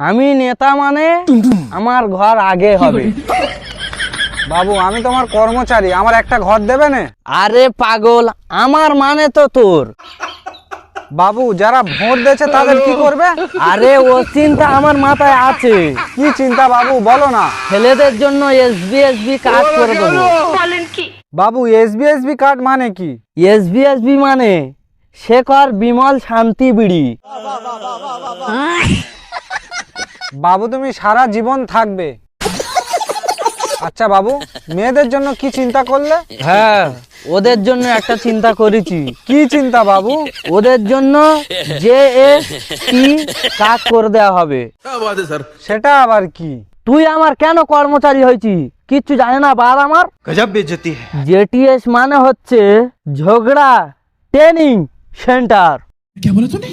আমি নেতা মানে আমার ঘর আগে হবে। বাবু আমি তোমার কর্মচারী, আমার একটা ঘর দেবে না? আরে পাগল, আমার মানে তো তোর। বাবু যারা ভোট দিয়েছে তাদের কি করবে? আরে ও চিন্তা আমার মাথায় আছে। কি চিন্তা বাবু বলো না। ছেলেদের জন্য এসবি কার্ড করে দেবো। বাবু এসবি কার্ড মানে কি? এসবি মানে শেখর বিমল শান্তি বিড়ি। বাবু তুমি সারা জীবন থাকবে। আচ্ছা বাবু, মেয়েদের জন্য কি চিন্তা করলে? হ্যাঁ, ওদের জন্য একটা চিন্তা করেছি। কি চিন্তা বাবু? ওদের জন্য JST কাজ করে দেওয়া হবে। সেটা আবার কি? তুই আমার কেন কর্মচারী হয়েছি কিচ্ছু জানে না বাদ আমার। गजब बेइज्जती है। JTS মানে হচ্ছে ঝগড়া ট্রেনিং সেন্টার। क्या बोला तूने?